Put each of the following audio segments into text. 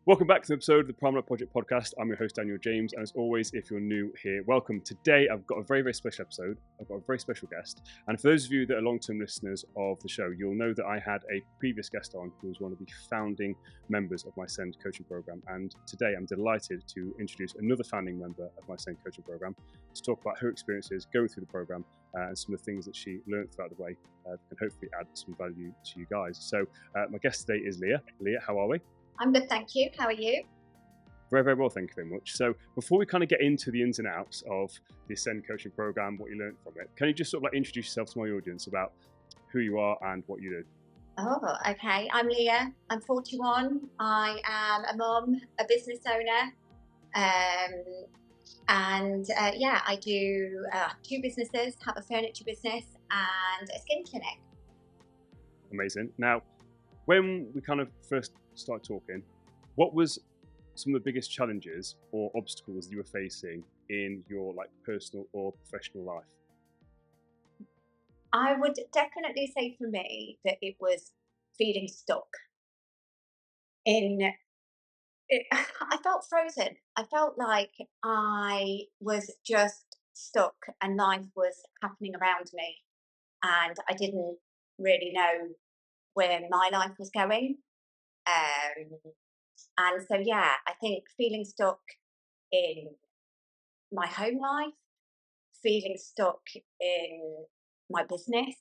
Welcome back to the episode of the Primary Project Podcast. I'm your host, Daniel James, and as always, if you're new here, welcome. Today, I've got a very, very special episode. I've got a very special guest, and for those of you that are long-term listeners of the show, you'll know that I had a previous guest on who was one of the founding members of my Send coaching program, and today I'm delighted to introduce another founding member of my Send coaching program to talk about her experiences going through the program and some of the things that she learned throughout the way that can hopefully add some value to you guys. So my guest today is Leah. Leah, how are we? I'm good, thank you. How are you? Very, very well, thank you very much. So before we kind of get into the ins and outs of the Ascend coaching program, what you learned from it, can you just sort of like introduce yourself to my audience about who you are and what you do? Oh, okay. I'm Leah. I'm 41. I am a mum, a business owner. I do 2 businesses, have a furniture business and a skin clinic. Amazing. Now, when we kind of first started talking, what was some of the biggest challenges or obstacles you were facing in your like personal or professional life? I would definitely say for me that it was feeling stuck. I felt frozen. I felt like I was just stuck and life was happening around me and I didn't really know where my life was going. I think feeling stuck in my home life, feeling stuck in my business,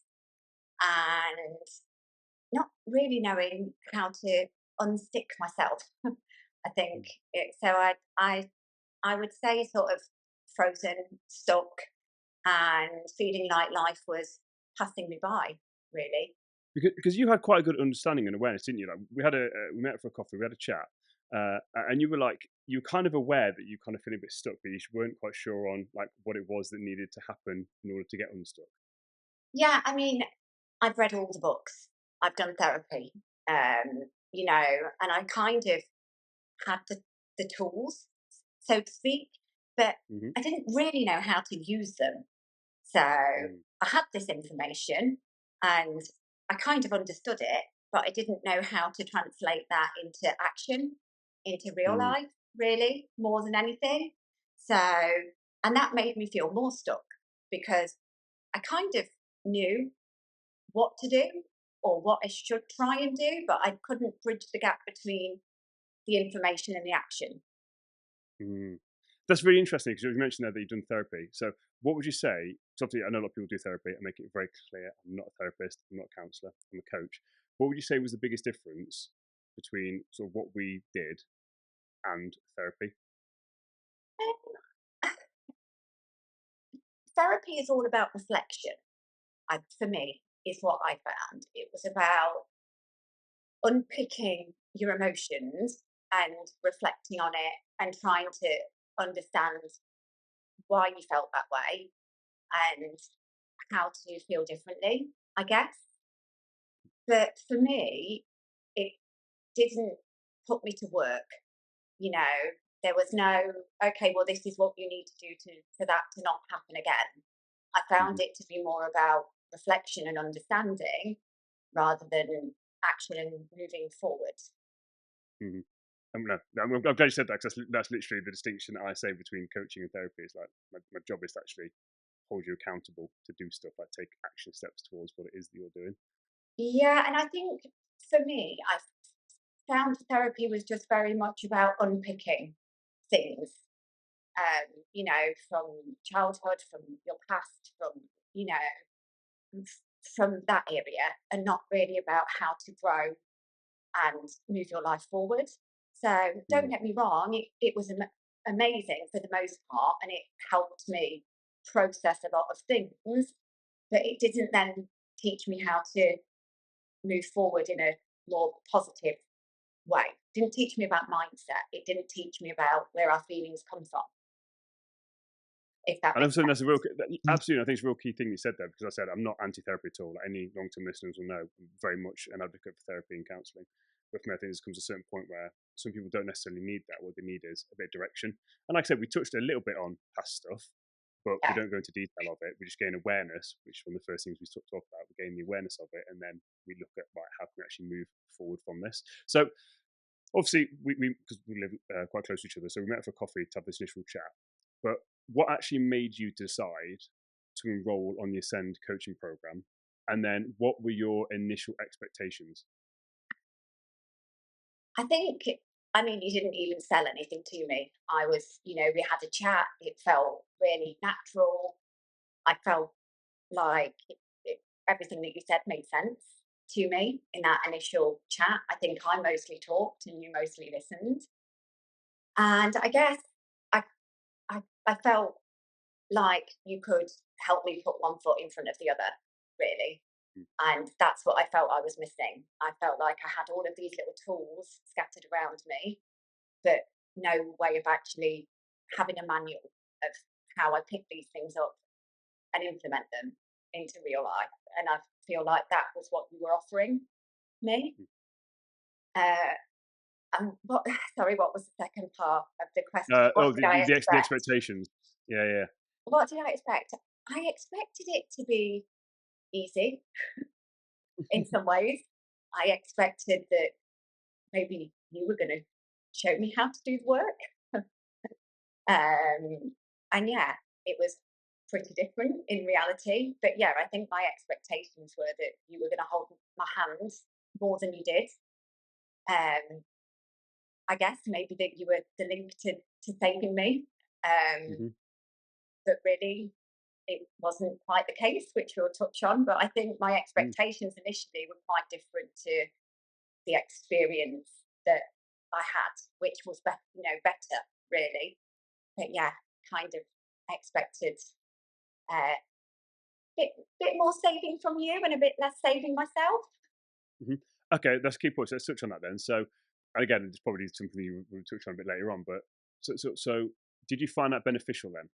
and not really knowing how to unstick myself. I think I would say sort of frozen, stuck, and feeling like life was passing me by. Really. Because you had quite a good understanding and awareness, didn't you? Like we met for a coffee, we had a chat, and you were kind of aware that you kind of feeling a bit stuck, but you weren't quite sure on like what it was that needed to happen in order to get unstuck. Yeah, I mean, I've read all the books. I've done therapy, and I kind of had the tools, so to speak, but Mm-hmm. I didn't really know how to use them. So I had this information and I kind of understood it, but I didn't know how to translate that into action, into real Mm-hmm. life, really, more than anything. So, and that made me feel more stuck because I kind of knew what to do or what I should try and do, but I couldn't bridge the gap between the information and the action. Mm. That's really interesting because you mentioned there that you've done therapy. So, what would you say? Because obviously, I know a lot of people do therapy and make it very clear. I'm not a therapist. I'm not a counsellor. I'm a coach. What would you say was the biggest difference between sort of what we did and therapy? Um, Therapy is all about reflection. For me, is what I found. It was about unpicking your emotions and reflecting on it and trying to understand why you felt that way and how to feel differently, I guess. But for me, it didn't put me to work. You know, there was no, okay, well, this is what you need to do for that to not happen again. I found Mm-hmm. it to be more about reflection and understanding rather than action and moving forward. Mm-hmm. I'm glad you said that because that's literally the distinction that I say between coaching and therapy. Is like my job is to actually hold you accountable to do stuff, like take action steps towards what it is that you're doing. Yeah, and I think for me, I found therapy was just very much about unpicking things, from childhood, from your past, from that area, and not really about how to grow and move your life forward. So don't Mm. get me wrong, it was amazing for the most part, and it helped me process a lot of things, but it didn't then teach me how to move forward in a more positive way. It didn't teach me about mindset. It didn't teach me about where our feelings come from, if that And makes also, that's a real, sense. absolutely, I think it's a real key thing you said there, because I said I'm not anti-therapy at all. Like any long-term listeners will know, I'm very much an advocate for therapy and counselling. But for me, I think there comes a certain point where some people don't necessarily need that. What they need is a bit of direction. And like I said, we touched a little bit on past stuff, but we Yeah. don't go into detail of it. We just gain awareness, which is one of the first things we talk about. We gain the awareness of it, and then we look at, right, how can we actually move forward from this? So obviously we because we live quite close to each other, so we met for coffee to have this initial chat. But what actually made you decide to enroll on the Ascend coaching program? And then what were your initial expectations? I think, I mean, you didn't even sell anything to me. I was, we had a chat. It felt really natural. I felt like everything that you said made sense to me in that initial chat. I think I mostly talked and you mostly listened. And I guess I, I felt like you could help me put one foot in front of the other, really. Mm. And that's what I felt I was missing. I felt like I had all of these little tools scattered around me, but no way of actually having a manual of how I pick these things up and implement them into real life. And I feel like that was what you were offering me. Uh, and what? Sorry, what was the second part of the question? What Oh, did I the expect? expectations. Yeah, yeah. What did I expect? I expected it to be easy in some ways. I expected that maybe you were going to show me how to do the work. And yeah, it was pretty different in reality. But yeah, I think my expectations were that you were going to hold my hand more than you did. Um, I guess maybe that you were the link to saving me. Um, Hmm. but really, it wasn't quite the case, which we'll touch on. But I think my Mm. expectations initially were quite different to the experience that I had, which was better really. But yeah, kind of expected a bit more saving from you and a bit less saving myself. Hmm. Okay, that's a key point. So let's touch on that then. So, again, it's probably something you will touch on a bit later on. But so, did you find that beneficial then?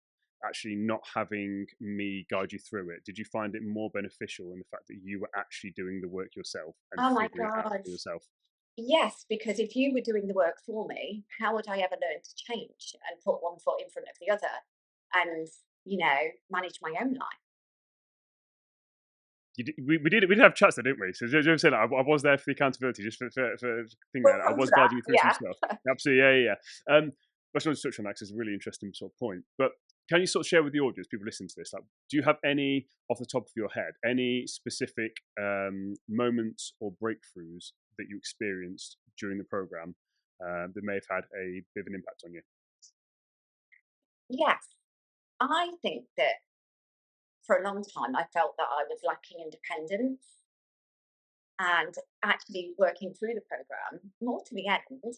Actually, not having me guide you through it. Did you find it more beneficial in the fact that you were actually doing the work yourself and Oh my figuring it out god. for yourself? Yes, because if you were doing the work for me, how would I ever learn to change and put one foot in front of the other and, manage my own life? We did have chats there, didn't we? So just saying, I was there for the accountability, just for thing We'll there. I come to was that. guiding you through some Yeah. stuff. Absolutely, yeah, yeah. I just wanted to touch on that because it's a really interesting sort of point. But can you sort of share with the audience, people listening to this, like, do you have any off the top of your head, any specific moments or breakthroughs that you experienced during the program that may have had a bit of an impact on you? Yes. I think that for a long time I felt that I was lacking independence. And actually working through the program, more to the end,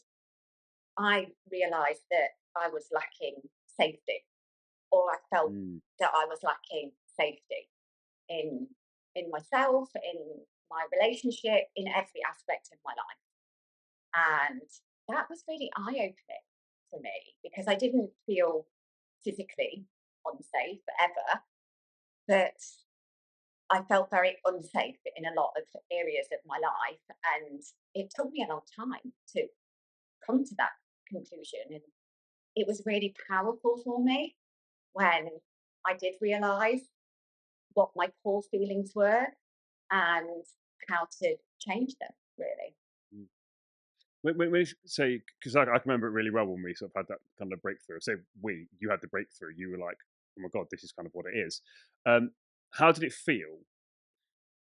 I realised that I was lacking safety, or I felt Mm, that I was lacking safety in myself, in my relationship, in every aspect of my life. And that was really eye-opening for me because I didn't feel physically unsafe ever, but I felt very unsafe in a lot of areas of my life. And it took me a long time to come to that conclusion. And it was really powerful for me when I did realize what my core feelings were and how to change them, really. mm. When you say, because I can remember it really well when we sort of had that kind of breakthrough. Say you had the breakthrough. You were like, oh my god, this is kind of what it is. Um, how did it feel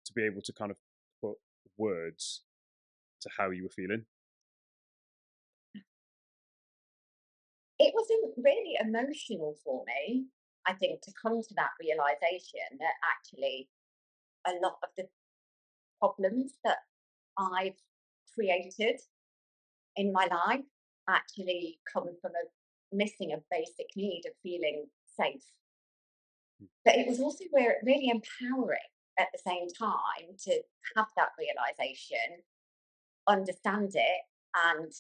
to be able to kind of put words to how you were feeling? It was really emotional for me, I think, to come to that realization that actually a lot of the problems that I've created in my life actually come from a missing a basic need of feeling safe. But it was also really empowering at the same time to have that realization, understand it, and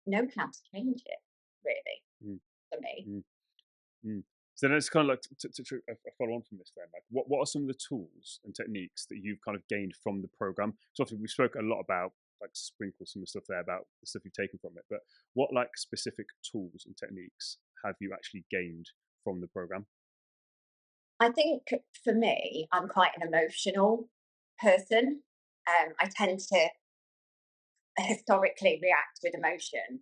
know how to change it, really, Mm, for me. mm, mm. So then it's kind of like to follow on from this. Then, like, what are some of the tools and techniques that you've kind of gained from the program? So obviously we spoke a lot about like sprinkle some of the stuff there about the stuff you've taken from it, but what like specific tools and techniques have you actually gained from the program? I think for me, I'm quite an emotional person. I tend to historically react with emotion,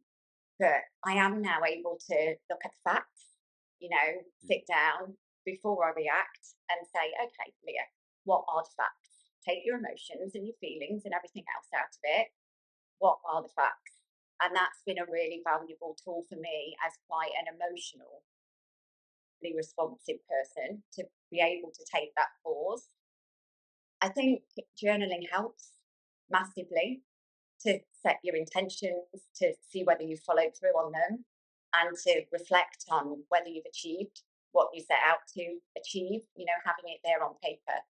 but I am now able to look at the facts, sit down before I react and say, okay, Leah, what are the facts? Take your emotions and your feelings and everything else out of it. What are the facts? And that's been a really valuable tool for me as quite an emotionally responsive person to be able to take that pause. I think journaling helps massively to set your intentions, to see whether you followed through on them, and to reflect on whether you've achieved what you set out to achieve, having it there on paper,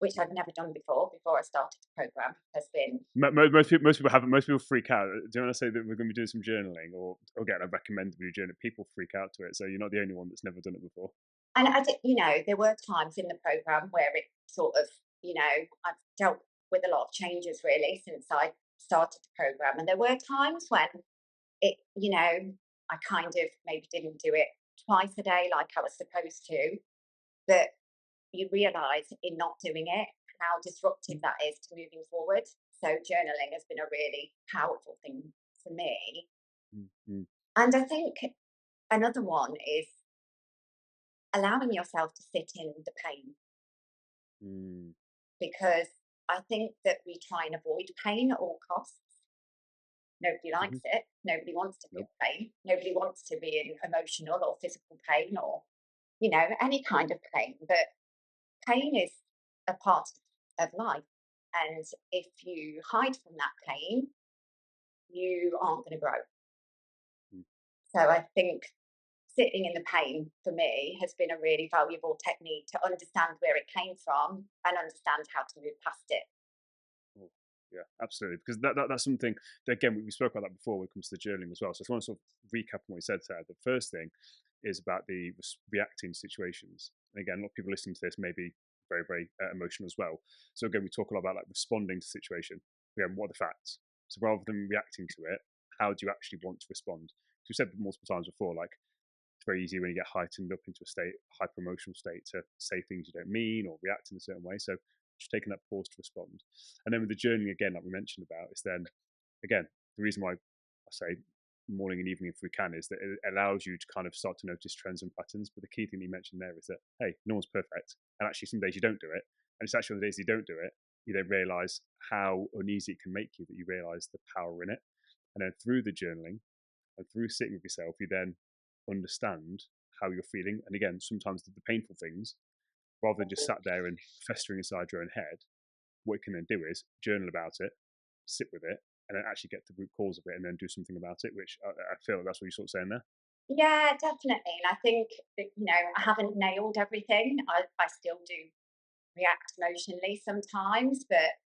which I've never done before I started the program, has been. Most people haven't. Most people freak out. Do you want to say that we're going to be doing some journaling, or again, I recommend we do journal. People freak out to it, so you're not the only one that's never done it before. And I did, there were times in the program where it sort of, I've dealt with a lot of changes really since I started the program, and there were times when it, I kind of maybe didn't do it twice a day like I was supposed to, but you realise in not doing it how disruptive that is to moving forward. So journaling has been a really powerful thing for me. Mm-hmm. And I think another one is allowing yourself to sit in the pain, because I think that we try and avoid pain at all costs. Nobody likes it. Nobody wants to feel pain. Nobody wants to be in emotional or physical pain or, any kind of pain. But pain is a part of life. And if you hide from that pain, you aren't going to grow. So I think sitting in the pain for me has been a really valuable technique to understand where it came from and understand how to move past it. Yeah, absolutely. Because that's something that, again, we spoke about that before when it comes to the journaling as well. So I just want to sort of recap on what you said there. The first thing is about the reacting to situations. And again, a lot of people listening to this may be very, very emotional as well. So again, we talk a lot about like responding to situation. Again, what are the facts? So rather than reacting to it, how do you actually want to respond? As we said multiple times before, like it's very easy when you get heightened up into a state, hyper emotional state, to say things you don't mean or react in a certain way. So just taking that pause to respond. And then with the journaling, again, like we mentioned about, is then, again, the reason why I say morning and evening if we can is that it allows you to kind of start to notice trends and patterns. But the key thing you mentioned there is that, hey, no one's perfect. And actually, some days you don't do it. And it's actually on the days you don't do it, you then realize how uneasy it can make you, that you realize the power in it. And then through the journaling and through sitting with yourself, you then understand how you're feeling. And again, sometimes the painful things, rather than just sat there and festering inside your own head, what you can then do is journal about it, sit with it, and then actually get to the root cause of it and then do something about it, which I feel like that's what you're sort of saying there. Yeah, definitely. And I think that, I haven't nailed everything. I still do react emotionally sometimes, but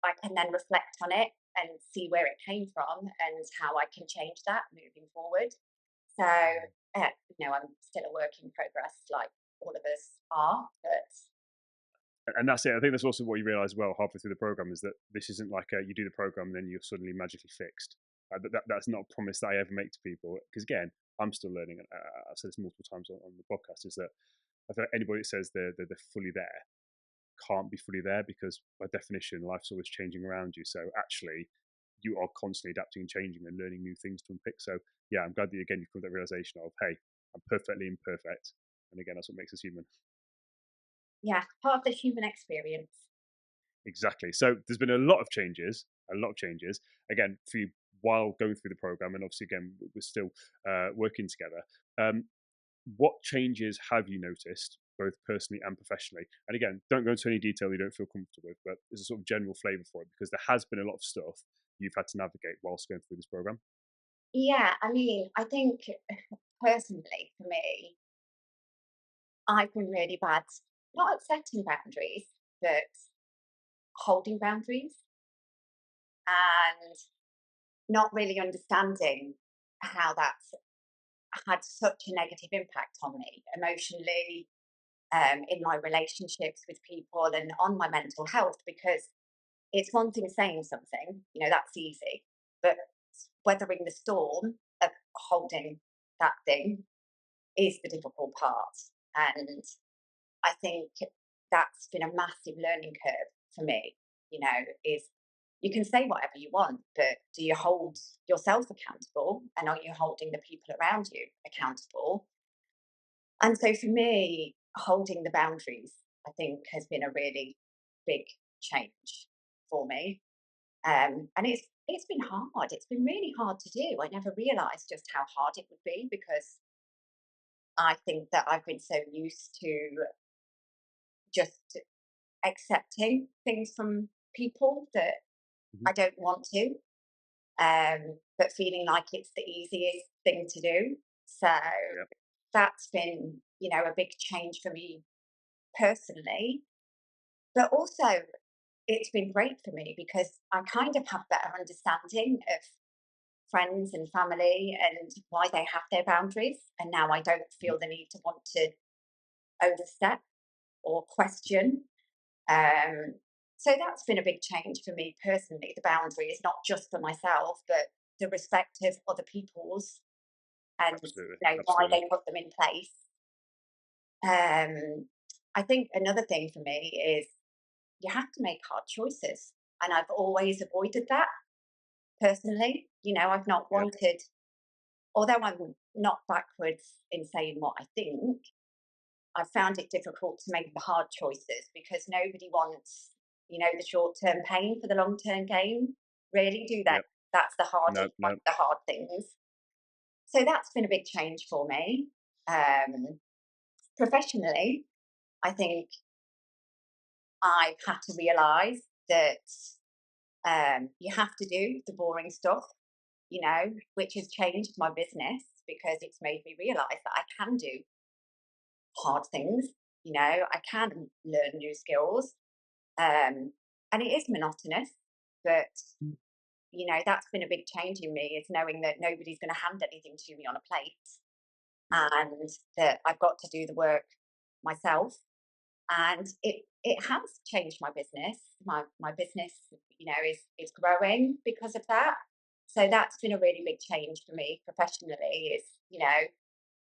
I can then reflect on it and see where it came from and how I can change that moving forward. So, I'm still a work in progress, like all of us are, but And that's it. I think that's also what you realize well halfway through the program is that this isn't like you do the program and then you're suddenly magically fixed. That's not a promise that I ever make to people. Because again, I'm still learning. And I've said this multiple times on the podcast, is that I think anybody that says they're fully there can't be fully there, because by definition, life's always changing around you. So actually, you are constantly adapting and changing and learning new things to unpick. So yeah, I'm glad that again you've come to that realization of, hey, I'm perfectly imperfect. And again, that's what makes us human. yeah, part of the human experience. Exactly. So there's been a lot of changes, again, for you while going through the program. And obviously, again, we're still working together. Um, what changes have you noticed, both personally and professionally? And again, don't go into any detail you don't feel comfortable with, but there's a sort of general flavor for it, because there has been a lot of stuff you've had to navigate whilst going through this program. Yeah, I mean, I think personally for me, I've been really bad, not at setting boundaries, but holding boundaries and not really understanding how that's had such a negative impact on me emotionally, in my relationships with people, and on my mental health. Because it's one thing saying something, that's easy, but weathering the storm of holding that thing is the difficult part. And I think that's been a massive learning curve for me, is You can say whatever you want, but do you hold yourself accountable? And are you holding the people around you accountable? And so for me, holding the boundaries, I think, has been a really big change for me. And it's been hard. It's been really hard to do. I never realised just how hard it would be because I think that I've been so used to just accepting things from people that Hmm. I don't want to, but feeling like it's the easiest thing to do. So Yeah. that's been, a big change for me personally. But also, it's been great for me because I kind of have better understanding of friends and family and why they have their boundaries. And now I don't Mhm. feel the need to want to overstep or question. Um, so that's been a big change for me personally. The boundary is not just for myself, but the respect of other people's and Absolutely. why Absolutely. they put them in place. Um, I think another thing for me is you have to make hard choices, and I've always avoided that personally. I've not Yeah. wanted, although I'm not backwards in saying what I think. I've found it difficult to make the hard choices because nobody wants, the short term pain for the long term gain. Really, do they? Yeah. That's the No. hardest, one No. of the hard things. So that's been a big change for me. Professionally, I think I've had to realise that you have to do the boring stuff, which has changed my business because it's made me realise that I can do hard things. I can learn new skills. And it is monotonous, but that's been a big change in me is knowing that nobody's going to hand anything to me on a plate Yeah. and that I've got to do the work myself. And it has changed my business. My business, is growing because of that. So that's been a really big change for me professionally. Is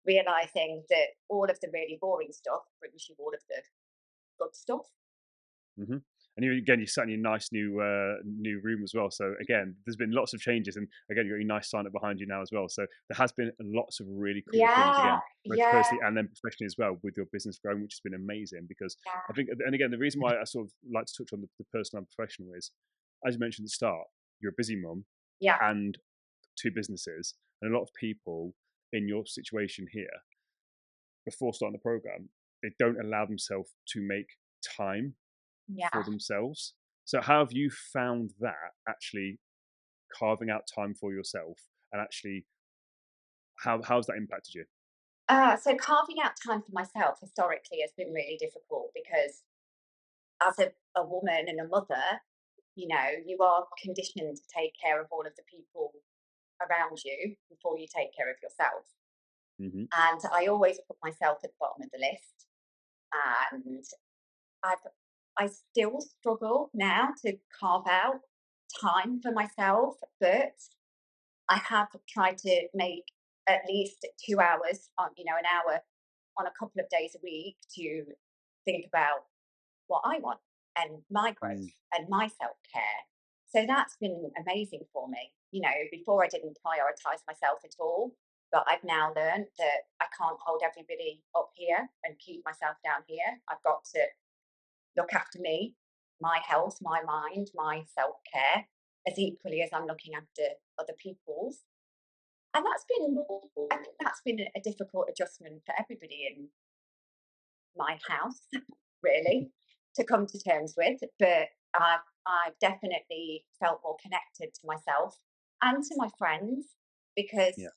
realizing that all of the really boring stuff brings you all of the good stuff. Hmm. And you, again, you sat in your nice new room as well. So again, there's been lots of changes, and again, you've got your nice sign up behind you now as well. So there has been lots of really cool things Yeah, again, both yeah, personally and then professionally as well, with your business growing, which has been amazing. Because I yeah, think, and again, the reason why I sort of like to touch on the personal and professional is, as you mentioned at the start, you're a busy mum yeah, and two businesses, and a lot of people in your situation here before starting the program, they don't allow themselves to make time for yeah. themselves. So how have you found that actually carving out time for yourself, and actually how's that impacted you? So carving out time for myself historically has been really difficult because as a woman and a mother, you are conditioned to take care of all of the people around you before you take care of yourself. Hmm. And I always put myself at the bottom of the list. And I've I still struggle now to carve out time for myself, but I have tried to make at least 2 hours on, an hour on a couple of days a week to think about what I want and my Mm. growth and my self care. So that's been amazing for me. Before I didn't prioritize myself at all, but I've now learned that I can't hold everybody up here and keep myself down here. I've got to look after me, my health, my mind, my self care, as equally as I'm looking after other people's. And I think that's been a difficult adjustment for everybody in my house, really, to come to terms with. But I've definitely felt more connected to myself and to my friends because Yeah.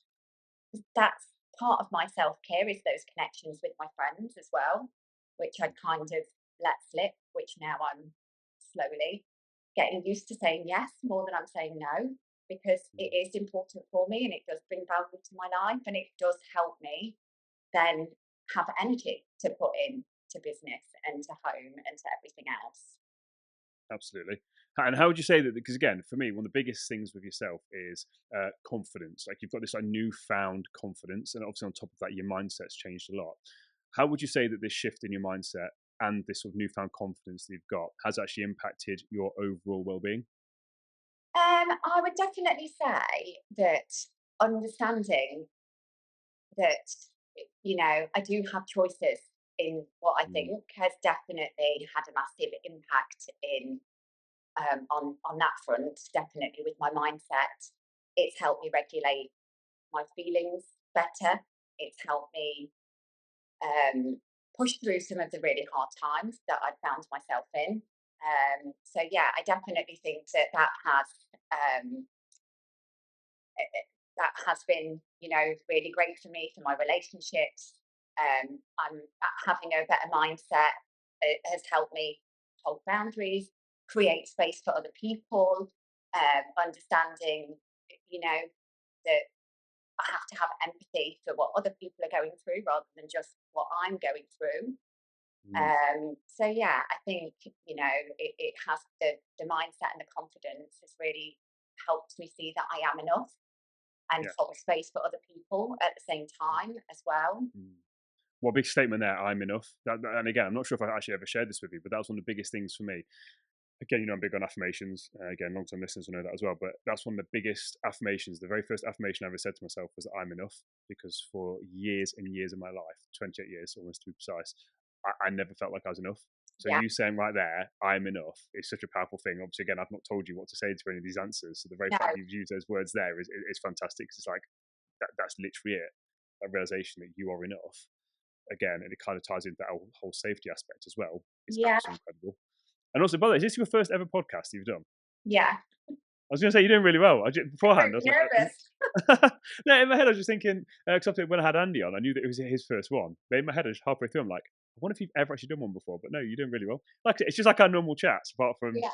that's part of my self care is those connections with my friends as well, which I'd kind of let slip, which now I'm slowly getting used to saying yes more than I'm saying no because it Mm. is important for me and it does bring value to my life and it does help me then have energy to put in to business and to home and to everything else. Absolutely. And how would you say that? Because again, for me, one of the biggest things with yourself is confidence. Like you've got this like newfound confidence, and obviously on top of that, your mindset's changed a lot. How would you say that this shift in your mindset and this sort of newfound confidence that you've got has actually impacted your overall well-being? I would definitely say that understanding that, I do have choices in what I Mm, think has definitely had a massive impact on that front. Definitely with my mindset, it's helped me regulate my feelings better. It's helped me push through some of the really hard times that I'd found myself in. So yeah, I definitely think um, that has been, really great for me for my relationships. I'm having a better mindset. It has helped me hold boundaries, create space for other people, understanding, you know, that I have to have empathy for what other people are going through rather than just what I'm going through. mm, So yeah, I think it has the mindset and the confidence has really helped me see that I am enough and yeah. hold space for other people at the same time as well. Mm. Well, big statement there. I'm enough. And again, I'm not sure if I actually ever shared this with you, but that was one of the biggest things for me. Again, I'm big on affirmations. Again, long-term listeners will know that as well. But that's one of the biggest affirmations. The very first affirmation I ever said to myself was that I'm enough, because for years and years of my life, 28 years almost to be precise, I never felt like I was enough. So Yeah, you saying right there, I'm enough, is such a powerful thing. Obviously, again, I've not told you what to say to any of these answers. So the very no, fact that you've used those words there is fantastic. 'Cause it's like that's literally it. That realization that you are enough. Again, and it kind of ties into that whole safety aspect as well. It's yeah, absolutely incredible. And also, by the way, is this your first ever podcast you've done? yeah. I was going to say you're doing really well. I'm Beforehand, I was really like, nervous. no, in my head, I was just thinking, because when I had Andy on, I knew that it was his first one. But in my head, I was halfway through, I'm like, I wonder if you've ever actually done one before. But no, you're doing really well. Like, it's just like our normal chats, apart from Yeah.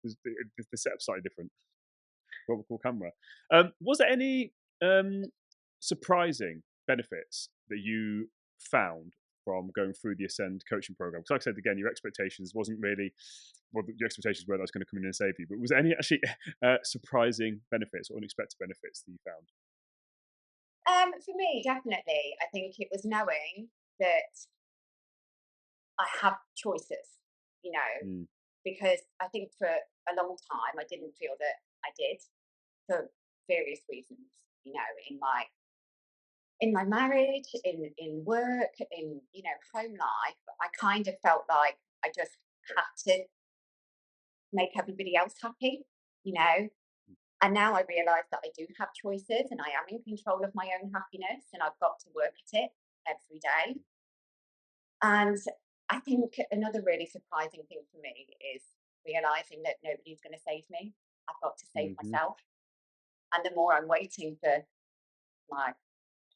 the setup's slightly different. What we call camera. Was there any um, surprising benefits that you found from going through the Ascend coaching program? Because, like I said, again, your expectations wasn't really, well, your expectations were that I was going to come in and save you. But was there any actually surprising benefits or unexpected benefits that you found? For me, definitely, I think it was knowing that I have choices, you know, Mm, because I think for a long time I didn't feel that I did for various reasons, in my marriage, in work, in home life. I kind of felt like I just had to make everybody else happy, you know. And now I realise that I do have choices and I am in control of my own happiness and I've got to work at it every day. And I think another really surprising thing for me is realizing that nobody's going to save me. I've got to save hmm myself. And the more I'm waiting for my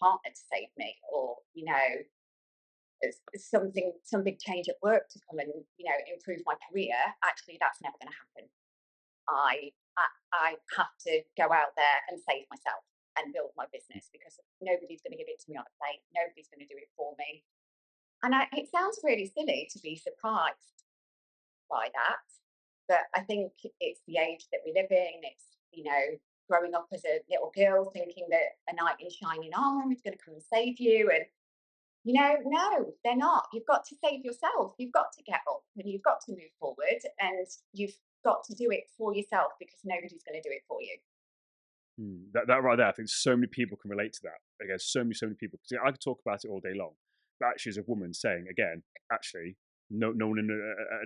partner to save me, or some big change at work to come and improve my career, actually that's never going to happen. I have to go out there and save myself and build my business because nobody's going to give it to me on a plate. Nobody's going to do it for me. And it sounds really silly to be surprised by that, but I think it's the age that we live in. It's growing up as a little girl thinking that a knight in shining armor is going to come and save you, and no, they're not. You've got to save yourself. You've got to get up and you've got to move forward, and you've got to do it for yourself because nobody's going to do it for you. That right there, I think so many people can relate to that. Again, so many people. Because I could talk about it all day long, but actually, as a woman saying again, actually, no one,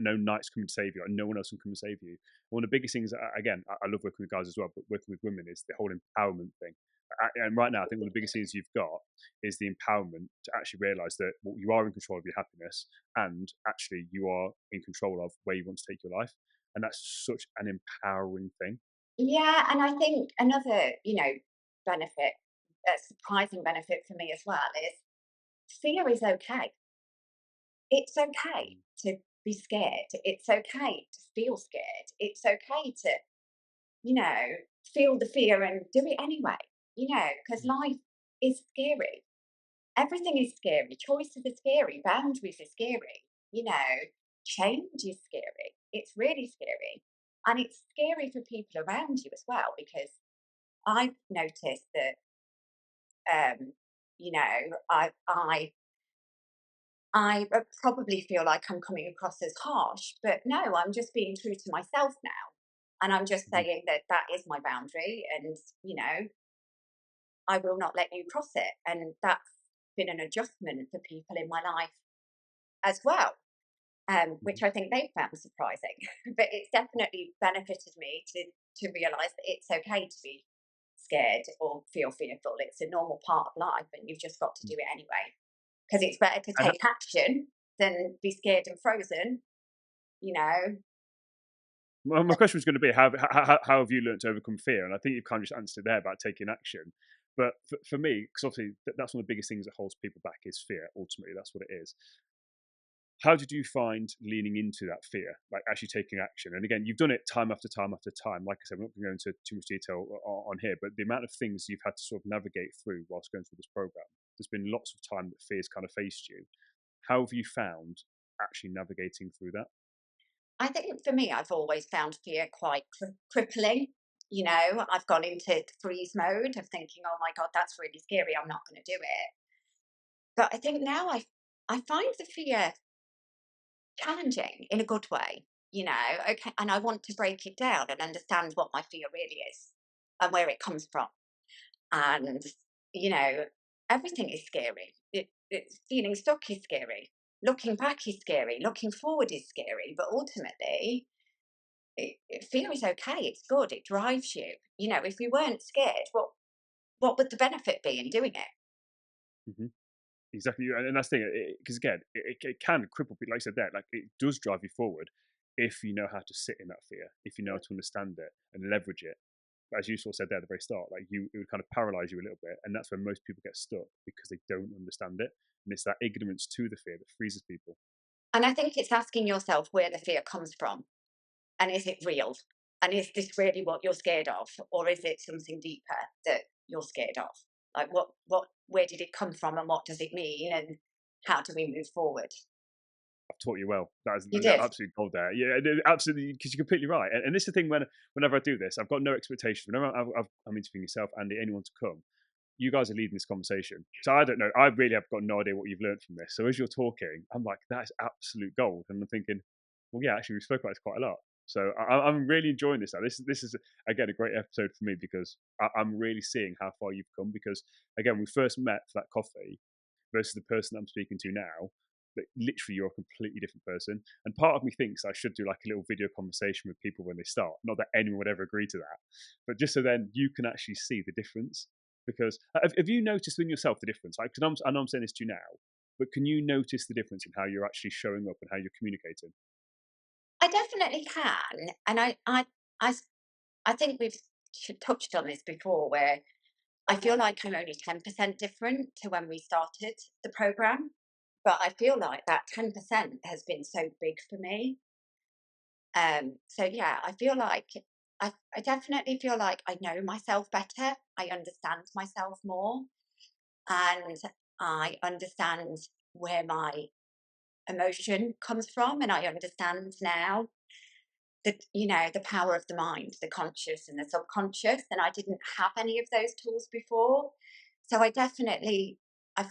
no knight's coming to save you, and no one else can come and save you. One of the biggest things, again, I love working with guys as well, but working with women is the whole empowerment thing. And right now, I think one of the biggest things you've got is the empowerment to actually realise that you are in control of your happiness, and actually you are in control of where you want to take your life, and that's such an empowering thing. Yeah, and I think another, benefit, a surprising benefit for me as well is fear is okay. It's okay to be scared. It's okay to feel scared. It's okay to, you know, feel the fear and do it anyway, because life is scary. Everything is scary. Choices are scary. Boundaries are scary. Change is scary. It's really scary. And it's scary for people around you as well, because I've noticed that, um, you know, I probably feel like I'm coming across as harsh, but no, I'm just being true to myself now. And I'm just Mhm. saying that that is my boundary, and I will not let you cross it. And that's been an adjustment for people in my life as well, Mhm. which I think they found surprising. But it's definitely benefited me to realise that it's okay to be scared or feel fearful. It's a normal part of life, and you've just got to do it anyway. Because it's better to And take action than be scared and frozen. You know, well, my question was going to be how have you learned to overcome fear? And I think you've kind of just answered there about taking action. But for me, because obviously that's one of the biggest things that holds people back is fear. Ultimately, that's what it is. How did you find leaning into that fear, like actually taking action? And again, you've done it time after time after time. Like I said, we're not going to go into too much detail on here, but the amount of things you've had to sort of navigate through whilst going through this program, there's been lots of time that fear's kind of faced you. How have you found actually navigating through that? I think for me, I've always found fear quite crippling. I've gone into freeze mode of thinking, "Oh my god, that's really scary. I'm not going to do it." But I think now I find the fear challenging in a good way. Okay, and I want to break it down and understand what my fear really is and where it comes from. And you know, everything is scary. Feeling stuck is scary. Looking back is scary. Looking forward is scary. But ultimately, fear is okay. It's good. It drives you. If we weren't scared, what would the benefit be in doing it? Hmm. Exactly, and that's the thing. Because again, it can cripple people. Like I said, there, like it does drive you forward if you know how to sit in that fear, if you know how to understand it and leverage it. As you sort of said there at the very start, like it would kind of paralyze you a little bit, and that's where most people get stuck because they don't understand it, and it's that ignorance to the fear that freezes people. And I think it's asking yourself where the fear comes from, and is it real? And is this really what you're scared of, or is it something deeper that you're scared of? Like where did it come from, and what does it mean, and how do we move forward? I've taught you well. You That did. absolute gold there. Yeah, absolutely, because you're completely right. And this is the thing whenever I do this, I've got no expectations. Whenever I'm interviewing yourself, Andy, anyone to come, you guys are leading this conversation. So I don't know. I really have got no idea what you've learned from this. So as you're talking, I'm like, that is absolute gold. And I'm thinking, well, yeah, actually, we spoke about this quite a lot. So I'm really enjoying this now. This is again a great episode for me because I'm really seeing how far you've come. Because again, we first met for that coffee versus the person I'm speaking to now. But literally, you're a completely different person. And part of me thinks I should do like a little video conversation with people when they start. Not that anyone would ever agree to that, but just so then you can actually see the difference. Because have you noticed in yourself the difference? Like, 'cause I know I'm saying this to you now, but can you notice the difference in how you're actually showing up and how you're communicating? I definitely can, and I s- I think we've touched on this before, where I feel like I'm only 10% different to when we started the program, but I feel like that 10% has been so big for me. So yeah, I feel like I definitely feel like I know myself better. I understand myself more, and I understand where my emotion comes from, and I understand now the power of the mind, the conscious and the subconscious, and I didn't have any of those tools before. So I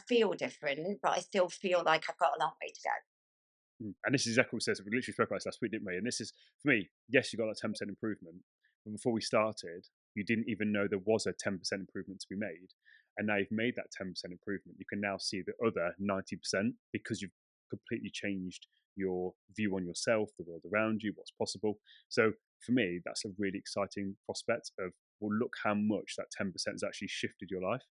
feel different, but I still feel like I've got a long way to go. And this is exactly what it says. We literally spoke about this last week, didn't we? And this is, for me, yes, you got that 10% improvement. But before we started, you didn't even know there was a 10% improvement to be made. And now you've made that 10% improvement. You can now see the other 90% because you've completely changed your view on yourself, the world around you, what's possible. So for me, that's a really exciting prospect of, well, look how much that 10% has actually shifted your life.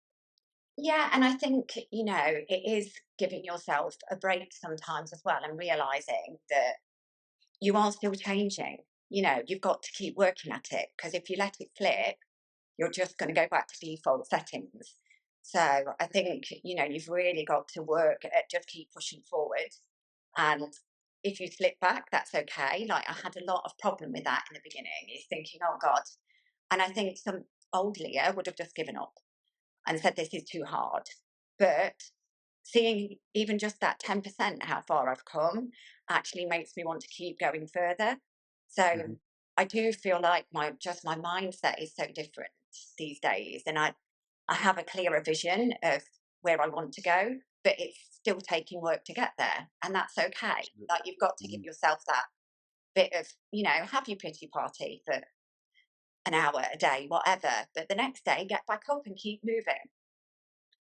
Yeah, and I think, it is giving yourself a break sometimes as well, and realizing that you are still changing. You've got to keep working at it, because if you let it flip, you're just going to go back to default settings. So I think, you've really got to work at just keep pushing forward. And if you slip back, that's okay. Like, I had a lot of problem with that in the beginning, is thinking, oh God. And I think some old Leah would have just given up and said, this is too hard. But seeing even just that 10%, how far I've come, actually makes me want to keep going further. So Hmm. I do feel like my mindset is so different these days, and I have a clearer vision of where I want to go, but it's still taking work to get there, and that's okay. Absolutely. Like, you've got to give yourself that bit of, have your pity party, but an hour a day, whatever, but the next day get back up and keep moving.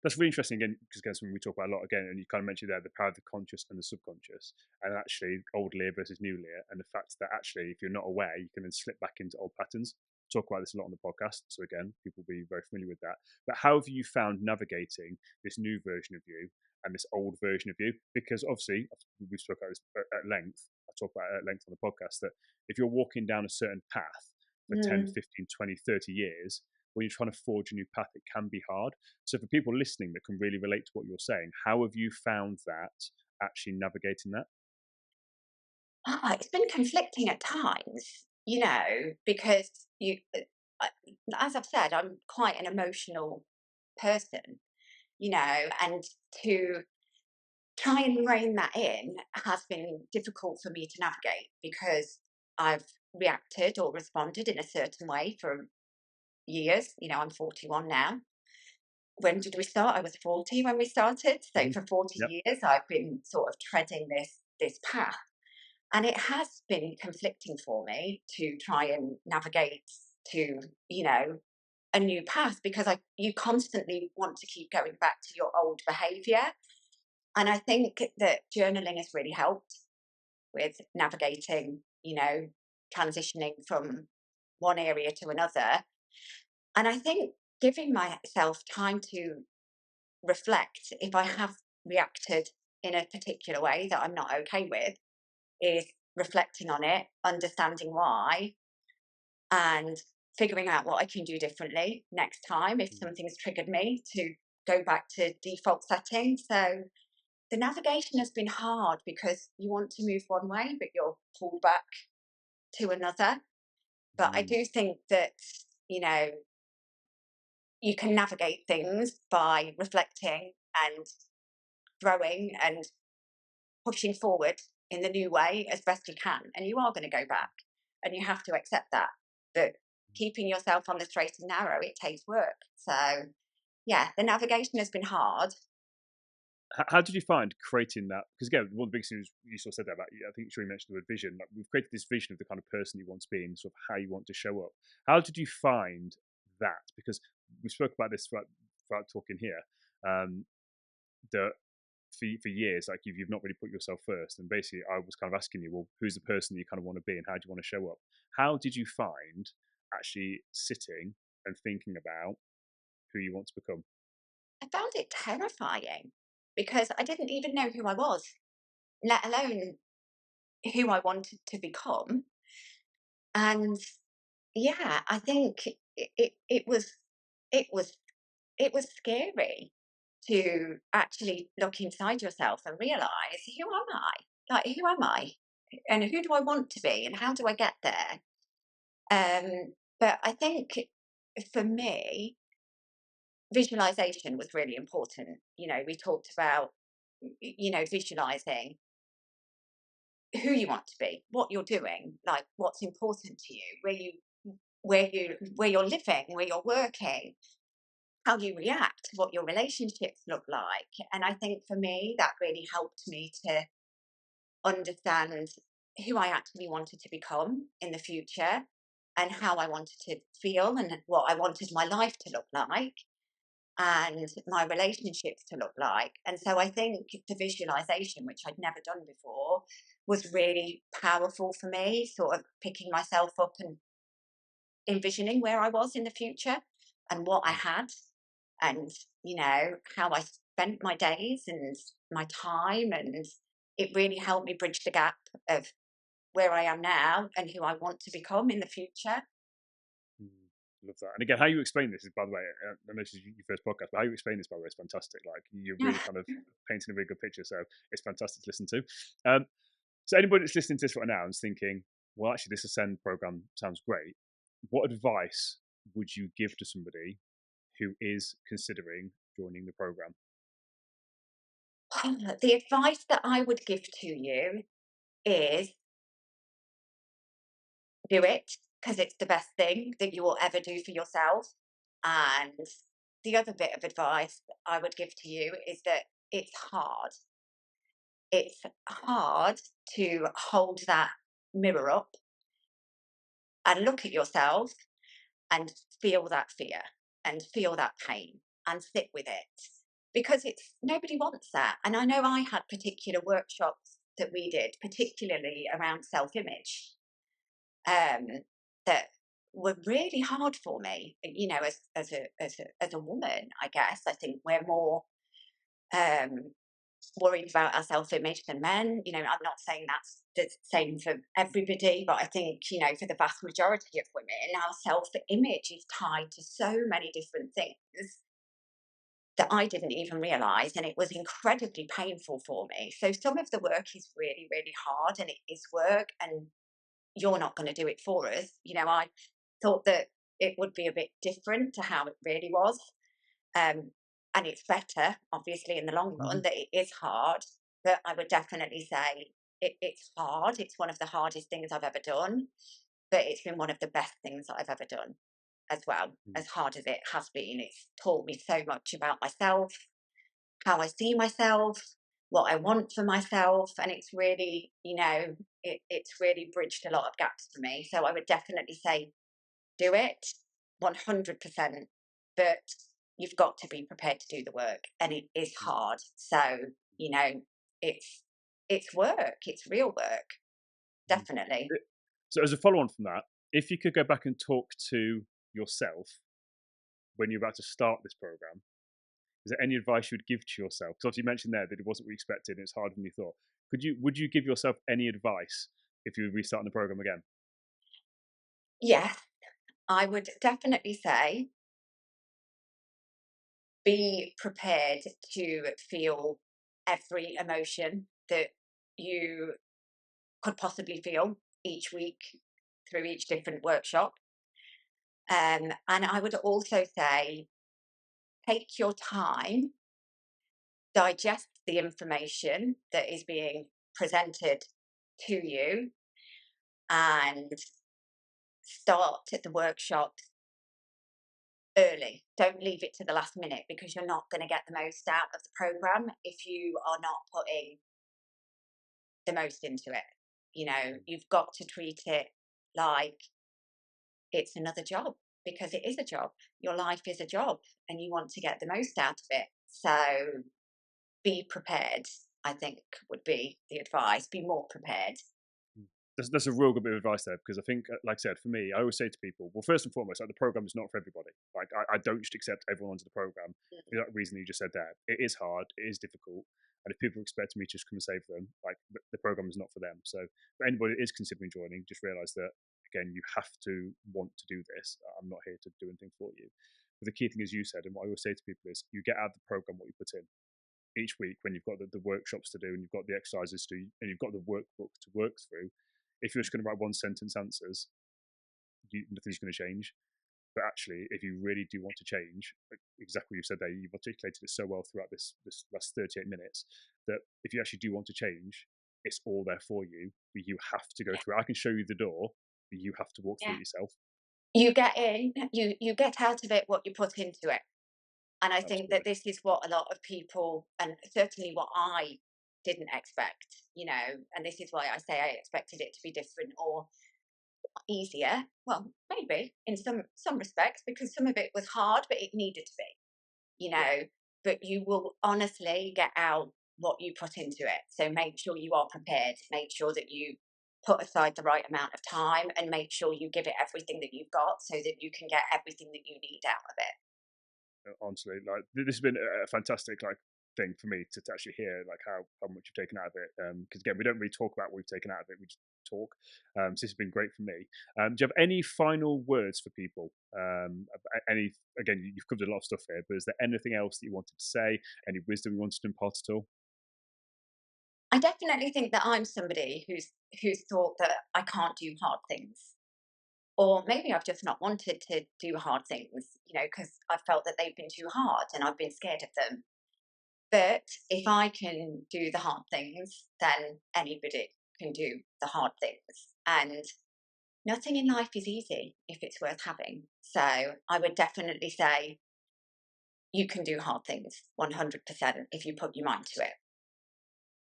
That's really interesting again, because again, something we talk about a lot again, and you kind of mentioned there the power of the conscious and the subconscious, and actually old Leah versus new Leah, and the fact that actually if you're not aware, you can then slip back into old patterns. Talk about this a lot on the podcast, so again, people will be very familiar with that. But how have you found navigating this new version of you and this old version of you? Because obviously, we spoke about this at length. I talk about it at length on the podcast that if you're walking down a certain path for 10, Mm. 15, 20, 30 years, when you're trying to forge a new path, it can be hard. So for people listening that can really relate to what you're saying, how have you found that actually navigating that? It's been conflicting at times, because as I've said, I'm quite an emotional person, and to try and rein that in has been difficult for me to navigate because I've reacted or responded in a certain way for years. I'm 41 now. When did we start? I was 40 when we started. So Hmm. for 40 Yep. years, I've been sort of treading this path. And it has been conflicting for me to try and navigate to, a new path because you constantly want to keep going back to your old behavior. And I think that journaling has really helped with navigating, transitioning from one area to another. And I think giving myself time to reflect if I have reacted in a particular way that I'm not okay with is reflecting on it, understanding why, and figuring out what I can do differently next time if something's triggered me to go back to default settings. So the navigation has been hard because you want to move one way, but you're pulled back to another. But I Mm. do think that, you know, you can navigate things by reflecting and growing and pushing forward in the new way as best you can. And you are going to go back and you have to accept that. But keeping yourself on the straight and narrow, it takes work. So, yeah, the navigation has been hard. How did you find creating that? Because again, one of the big things you sort of said that about, I think sure you mentioned the word vision. Like we've created this vision of the kind of person you want to be and sort of how you want to show up. How did you find that? Because we spoke about this throughout talking here. That for years, like you've not really put yourself first. And basically, I was kind of asking you, well, who's the person you kind of want to be, and how do you want to show up? How did you find actually sitting and thinking about who you want to become? I found it terrifying because I didn't even know who I was, let alone who I wanted to become. And yeah, I think it was it was scary to actually look inside yourself and realize, who am I? Like, who am I? And who do I want to be? And how do I get there? But I think for me, visualization was really important. We talked about, visualizing who you want to be, what you're doing, like what's important to you, where you're living, where you're working, how you react, what your relationships look like. And I think for me, that really helped me to understand who I actually wanted to become in the future and how I wanted to feel and what I wanted my life to look like and my relationships to look like. And so I think the visualization, which I'd never done before, was really powerful for me, sort of picking myself up and envisioning where I was in the future and what I had and, how I spent my days and my time. And it really helped me bridge the gap of where I am now and who I want to become in the future. Mm, love that. And again, how you explain this is, by the way, I know this is your first podcast, but how you explain this, by the way, is fantastic. Like you're really kind of painting a really good picture, so it's fantastic to listen to. So anybody that's listening to this right now and is thinking, well, actually, this Ascend program sounds great. What advice would you give to somebody who is considering joining the program? The advice that I would give to you is do it because it's the best thing that you will ever do for yourself. And the other bit of advice that I would give to you is that it's hard. It's hard to hold that mirror up and look at yourself and feel that fear and feel that pain and sit with it, because it's nobody wants that. And I know I had particular workshops that we did, particularly around self-image, um, that were really hard for me. You know, as a woman, I guess I think we're more um, worried about our self-image than men. You know, I'm not saying that's the same for everybody, but I think, you know, for the vast majority of women, our self-image is tied to so many different things that I didn't even realize, and it was incredibly painful for me. So some of the work is really, really hard, and it is work, and you're not going to do it for us. You know, I thought that it would be a bit different to how it really was. Um, and it's better, obviously, in the long Hmm. run, that it is hard. But I would definitely say it's hard. It's one of the hardest things I've ever done, but it's been one of the best things that I've ever done as well. As hard as it has been, it's taught me so much about myself, how I see myself, what I want for myself. And it's really, you know, it's really bridged a lot of gaps for me. So I would definitely say do it 100%, but you've got to be prepared to do the work, and it is hard. So, you know, it's it's work, it's real work, Hmm. definitely. So, as a follow on from that, if you could go back and talk to yourself when you're about to start this program, is there any advice you would give to yourself? Because obviously you mentioned there that it wasn't what you expected and it's harder than you thought. Would you give yourself any advice if you were restarting the program again? Yes, I would definitely say be prepared to feel every emotion that you could possibly feel each week through each different workshop. And I would also say take your time, digest the information that is being presented to you, and start at the workshop early. Don't leave it to the last minute, because you're not going to get the most out of the program if you are not putting the most into it. You know, you've got to treat it like it's another job, because it is a job. Your life is a job, and you want to get the most out of it. So be prepared, I think, would be the advice. Be more prepared. That's a real good bit of advice there, because I think, like I said, for me, I always say to people, well, first and foremost, like, the program is not for everybody. Like, I don't just accept everyone onto the program Mm. for that reason you just said there. It is hard, it is difficult, and if people expect me to just come and save them, like, the program is not for them. So, for anybody that is considering joining, just realize that, again, you have to want to do this. I'm not here to do anything for you. But the key thing, as you said, and what I always say to people is, you get out of the program what you put in each week. When you've got the workshops to do and you've got the exercises to do and you've got the workbook to work through, if you're just going to write one sentence answers, nothing's going to change. But actually, if you really do want to change, like exactly what you said there, you've articulated it so well throughout this last 38 minutes, that if you actually do want to change, it's all there for you. But you have to go through it. I can show you the door, but you have to walk through Yeah. it yourself. You get in, you get out of it what you put into it. And I think that Absolutely. this is what a lot of people, and certainly what I didn't expect, you know, and this is why I say I expected it to be different or easier. Well, maybe in some respects, because some of it was hard, but it needed to be, you Yeah. know. But you will honestly get out what you put into it. So make sure you are prepared. Make sure that you put aside the right amount of time, and make sure you give it everything that you've got, so that you can get everything that you need out of it. Honestly, like, this has been a fantastic, like, thing for me to actually hear, like, how much you've taken out of it. Because again, we don't really talk about what we've taken out of it; we just talk. So this has been great for me. Do you have any final words for people? Any, again, you've covered a lot of stuff here, but is there anything else that you wanted to say? Any wisdom you wanted to impart at all? I definitely think that I'm somebody who's thought that I can't do hard things. Or maybe I've just not wanted to do hard things, you know, because I felt that they've been too hard and I've been scared of them. But if I can do the hard things, then anybody can do the hard things. And nothing in life is easy if it's worth having. So I would definitely say you can do hard things 100% if you put your mind to it.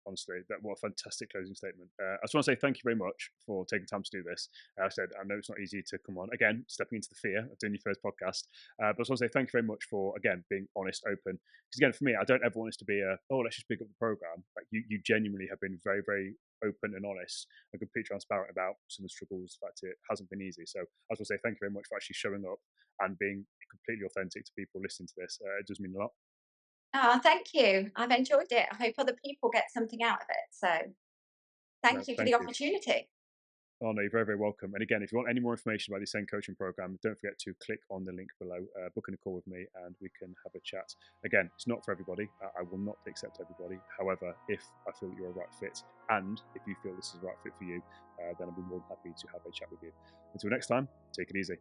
honestly. What a fantastic closing statement. I just want to say thank you very much for taking time to do this. I said, I know it's not easy to come on, again, stepping into the fear of doing your first podcast. But I just want to say thank you very much for, again, being honest, open. Because again, for me, I don't ever want this to be let's just pick up the program. Like you genuinely have been very, very open and honest and completely transparent about some of the struggles. The fact it hasn't been easy. So I just want to say thank you very much for actually showing up and being completely authentic to people listening to this. It does mean a lot. Oh, thank you. I've enjoyed it. I hope other people get something out of it. So No, thank you for thank the you. opportunity. Oh, no, you're very, very welcome. And again, if you want any more information about the Ascend coaching program, don't forget to click on the link below, book in a call with me, and we can have a chat. Again, it's not for everybody. I will not accept everybody. However, if I feel that you're a right fit, and if you feel this is the right fit for you, then I'll be more than happy to have a chat with you. Until next time, take it easy.